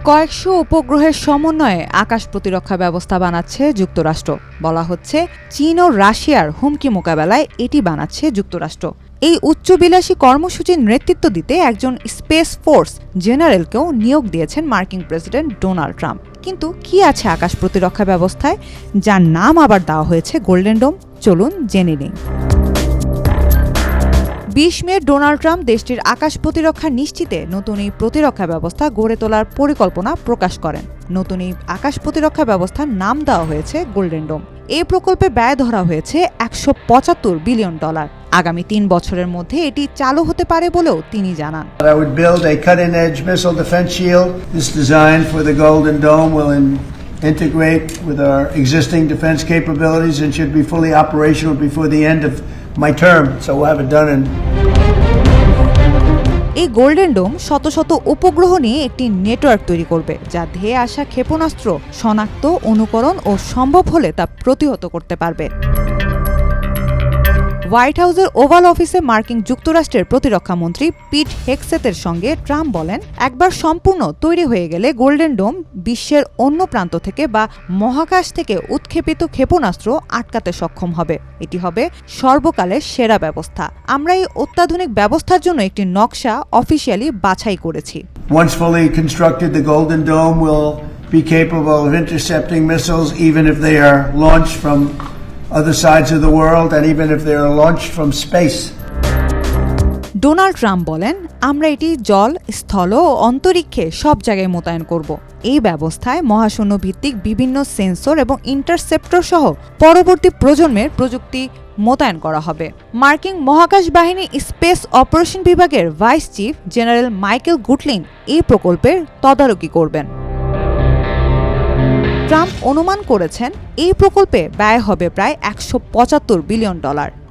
কয়েকশো উপগ্রহের সমন্বয়ে আকাশ প্রতিরক্ষা ব্যবস্থা বানাচ্ছে যুক্তরাষ্ট্র। বলা হচ্ছে চীন ও রাশিয়ার হুমকি মোকাবেলায় এটি বানাচ্ছে যুক্তরাষ্ট্র। এই উচ্চবিলাসী কর্মসূচির নেতৃত্ব দিতে একজন স্পেস ফোর্স জেনারেলকেও নিয়োগ দিয়েছেন মার্কিন প্রেসিডেন্ট ডোনাল্ড ট্রাম্প। কিন্তু কি আছে আকাশ প্রতিরক্ষা ব্যবস্থায়, যার নাম আবার দেওয়া হয়েছে গোল্ডেন ডোম? চলুন জেনে নিই। ২০ মে ডোনাল্ড ট্রাম্প দেশটির আকাশ প্রতিরক্ষা নিশ্চিতে নতুন এই প্রতিরক্ষা ব্যবস্থা গড়ে তোলার পরিকল্পনা প্রকাশ করেন। নতুন এই আকাশ প্রতিরক্ষা ব্যবস্থার নাম দেওয়া হয়েছে গোল্ডেন ডোম। এই প্রকল্পে ব্যয় ধরা হয়েছে $175 বিলিয়ন। আগামী ৩ বছরের মধ্যে এটি চালু হতে পারে বলেও তিনি জানান। I would build a cutting-edge missile defense shield. This design for the Golden Dome will integrate with our existing defense capabilities and should be fully operational before the end of my term. So we'll have it done in. এই golden ডোম শত শত উপগ্রহ নিয়ে একটি network তৈরি করবে, যা ধেয়ে আসা ক্ষেপণাস্ত্র শনাক্ত, অনুকরণ ও সম্ভব হলে তা প্রতিহত করতে পারবে। হোয়াইট হাউসের ওভাল অফিসে মার্কিন যুক্তরাষ্ট্রের প্রতিরক্ষা মন্ত্রী পিট হেগসেথের সঙ্গে ট্রাম্প বলেন, একবার সম্পূর্ণ তৈরি হয়ে গেলে গোল্ডেন ডোম বিশ্বের অন্য প্রান্ত থেকে বা মহাকাশ থেকে উৎক্ষেপিত ক্ষেপণাস্ত্র আটকাতে সক্ষম হবে। এটি হবে সর্বকালের সেরা ব্যবস্থা। আমরা এই অত্যাধুনিক ব্যবস্থার জন্য একটি নকশা অফিসিয়ালি বাছাই করেছি। Once fully constructed, the Golden Dome will be capable of intercepting missiles even if they are launched from other sides of the world and even if they are launched from space. Donald Trump বলেন, আমরা এটি জল, স্থল ও অন্তরিক্ষে সব জায়গায় মোতায়েন করব। এই ব্যবস্থায় মহাশূন্য ভিত্তিক বিভিন্ন সেন্সর এবং ইন্টারসেপ্টর সহ পরবর্তী প্রজন্মের প্রযুক্তি মোতায়েন করা হবে। মার্কিন মহাকাশ বাহিনী স্পেস অপারেশন বিভাগের ভাইস চিফ জেনারেল মাইকেল গুটলিন এই প্রকল্পের তদারকি করবেন। ট্রাম্প অনুমান করেছেন এই প্রকল্পে ব্যয় হবে প্রায় $175 বিলিয়ন।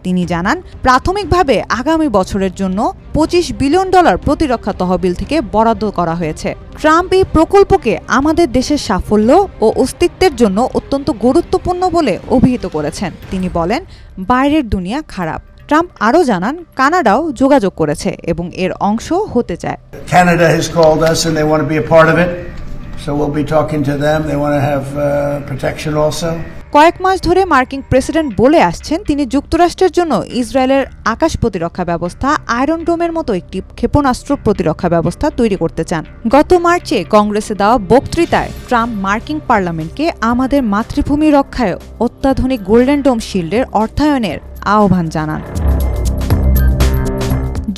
তিনি জানান, প্রাথমিকভাবে আগামী বছরের জন্য $25 বিলিয়ন প্রতিরক্ষা তহবিল থেকে বরাদ্দ করা হয়েছে। ট্রাম্প এই প্রকল্পকে আমাদের দেশের সাফল্য ও অস্তিত্বের জন্য অত্যন্ত গুরুত্বপূর্ণ বলে অভিহিত করেছেন। তিনি বলেন, বাইরের দুনিয়া খারাপ। ট্রাম্প আরও জানান, কানাডাও যোগাযোগ করেছে এবং এর অংশ হতে চায়। Canada has called us and they want to be a part of it. So we'll be talking to them. They want to have protection also. কয়েক মাস ধরে মার্কিন প্রেসিডেন্ট বলে আসছেন তিনি যুক্তরাষ্ট্রের জন্য ইসরায়েলের আকাশ প্রতিরক্ষা ব্যবস্থা আয়রন ডোমের মতো একটি ক্ষেপণাস্ত্র প্রতিরক্ষা ব্যবস্থা তৈরি করতে চান। গত মার্চে কংগ্রেসে দেওয়া বক্তৃতায় ট্রাম্প মার্কিন পার্লামেন্টকে আমাদের মাতৃভূমি রক্ষায় অত্যাধুনিক গোল্ডেন ডোম শিল্ডের অর্থায়নের আহ্বান জানান।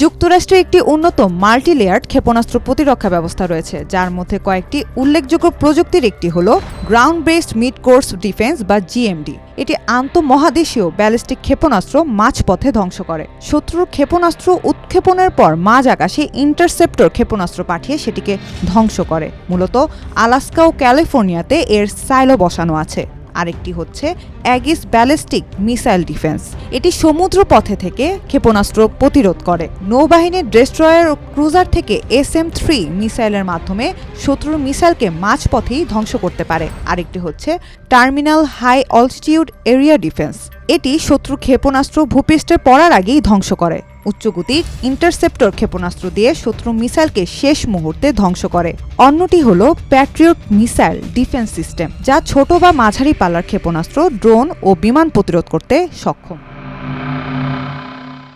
যুক্তরাষ্ট্রে একটি উন্নত মাল্টি লেয়ার্ড ক্ষেপণাস্ত্র প্রতিরক্ষা ব্যবস্থা রয়েছে, যার মধ্যে কয়েকটি উল্লেখযোগ্য প্রযুক্তির একটি হল ground based mid course defence বা জিএমডি। এটি আন্তঃমহাদেশীয় ব্যালিস্টিক ক্ষেপণাস্ত্র মাঝপথে ধ্বংস করে। শত্রুর ক্ষেপণাস্ত্র উৎক্ষেপণের পর মাঝ আকাশে ইন্টারসেপ্টর ক্ষেপণাস্ত্র পাঠিয়ে সেটিকে ধ্বংস করে। মূলত আলাস্কা ও ক্যালিফোর্নিয়াতে এর সাইলো বসানো আছে। আরেকটি হচ্ছে অ্যাগিস ব্যালিস্টিক মিসাইল ডিফেন্স। এটি সমুদ্র পথে থেকে ক্ষেপণাস্ত্র প্রতিরোধ করে। নৌবাহিনীর ডেস্ট্রয়ার ও ক্রুজার থেকে SM-3 মিসাইলের মাধ্যমে শত্রুর মিসাইলকে মাঝপথেই ধ্বংস করতে পারে। আরেকটি হচ্ছে terminal high altitude area defence. এটি শত্রু ক্ষেপণাস্ত্র ভূপৃষ্ঠে পড়ার আগেই ধ্বংস করে। উচ্চগতিক ইন্টারসেপ্টর ক্ষেপণাস্ত্র দিয়ে শত্রু মিসাইলকে শেষ মুহূর্তে ধ্বংস করে। অন্যটি হল প্যাট্রিয়ট মিসাইল ডিফেন্স সিস্টেম, যা ছোট বা মাঝারি পাল্লার ক্ষেপণাস্ত্র, ড্রোন ও বিমান প্রতিরোধ করতে সক্ষম।